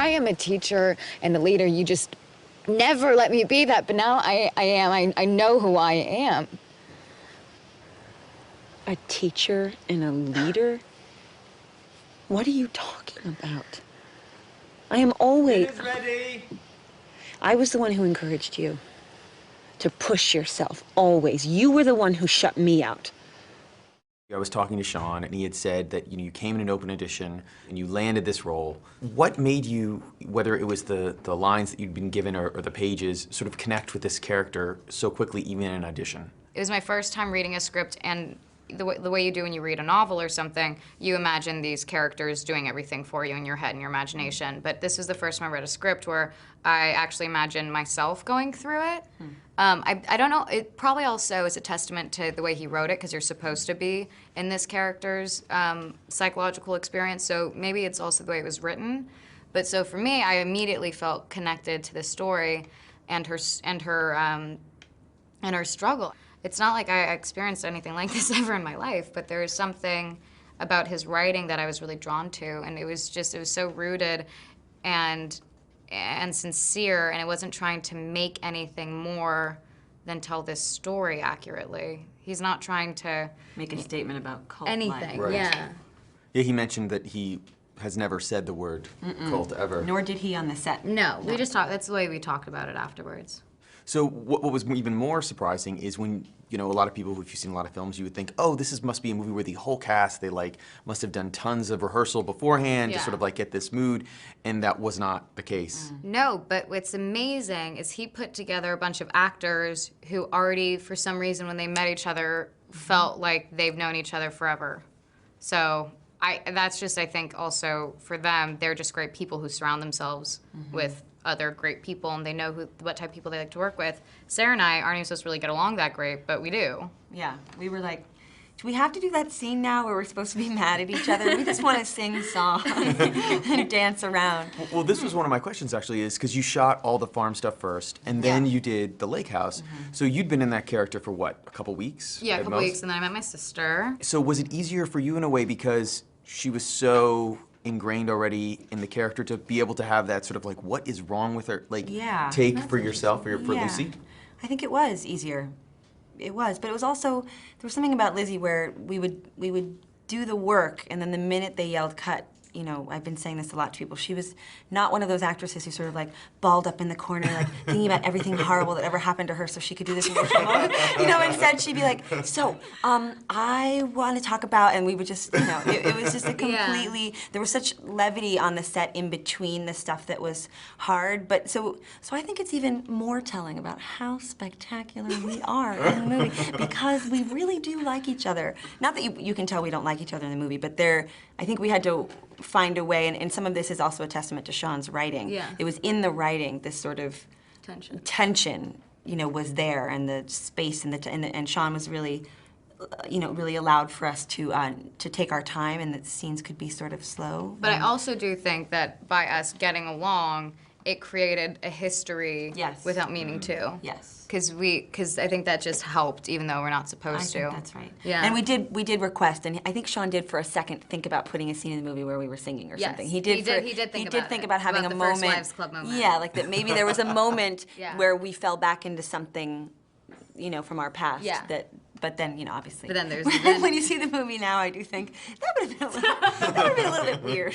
I am a teacher and a leader. You just never let me be that, but now I am. I know who I am. A teacher and a leader? What are you talking about? I am always... It is ready. I was the one who encouraged you to push yourself, always. You were the one who shut me out. I was talking to Sean, and he had said that you came in an open audition and you landed this role. What made you, whether it was the lines that you'd been given or the pages, sort of connect with this character so quickly, even in an audition? It was my first time reading a script, and the way you do when you read a novel or something, you imagine these characters doing everything for you in your head and your imagination. But this was the first time I read a script where I actually imagined myself going through it. I don't know, it probably also is a testament to the way he wrote it, because you're supposed to be in this character's psychological experience, so maybe it's also the way it was written. But so for me, I immediately felt connected to the story and her struggle. It's not like I experienced anything like this ever in my life, but there is something about his writing that I was really drawn to, and it was so rooted and sincere, and it wasn't trying to make anything more than tell this story accurately. He's not trying to make a statement about cult anything. Right. Yeah. Yeah, he mentioned that he has never said the word cult ever. Nor did he on the set. No, we just talked, that's the way we talked about it afterwards. So what was even more surprising is when, a lot of people, if you've seen a lot of films, you would think, oh, must be a movie where the whole cast, they must have done tons of rehearsal beforehand to sort of get this mood, and that was not the case. No, but what's amazing is he put together a bunch of actors who already, for some reason, when they met each other, felt like they've known each other forever. So that's just, I think, also for them, they're just great people who surround themselves with other great people, and they know what type of people they like to work with. Sarah and I aren't even supposed to really get along that great, but we do. Yeah, we were like, do we have to do that scene now where we're supposed to be mad at each other? We just want to sing songs and dance around. Well, this was one of my questions, actually, is because you shot all the farm stuff first, and then you did the lake house. So you'd been in that character for what, a couple weeks? Yeah, a couple weeks, and then I met my sister. So was it easier for you in a way because she was so ingrained already in the character to be able to have that sort of what is wrong with her, take for yourself, for Lucy? I think it was easier. It was, but it was also, there was something about Lizzie where we would do the work, and then the minute they yelled cut, I've been saying this a lot to people, she was not one of those actresses who sort of balled up in the corner, thinking about everything horrible that ever happened to her so she could do this emotional moment. Instead she'd be like, so, I want to talk about, and we would just, it was just a completely, there was such levity on the set in between the stuff that was hard, but so I think it's even more telling about how spectacular we are in the movie, because we really do like each other. Not that you can tell we don't like each other in the movie, but I think we had to find a way, and some of this is also a testament to Sean's writing. Yeah. It was in the writing, this sort of tension, was there, and the space, and Sean was really, really allowed for us to take our time, and that scenes could be sort of slow. But I also do think that by us getting along, it created a history without meaning to. Yes. Because I think that just helped, even though we're not supposed to. I think that's right. Yeah. And we did request, and I think Sean did for a second think about putting a scene in the movie where we were singing or something. He did think about having a moment. First Wives Club moment. Yeah, that maybe there was a moment where we fell back into something, from our past. Yeah. But then, obviously. But then there's when you see the movie now, I do think that would have been a little bit weird.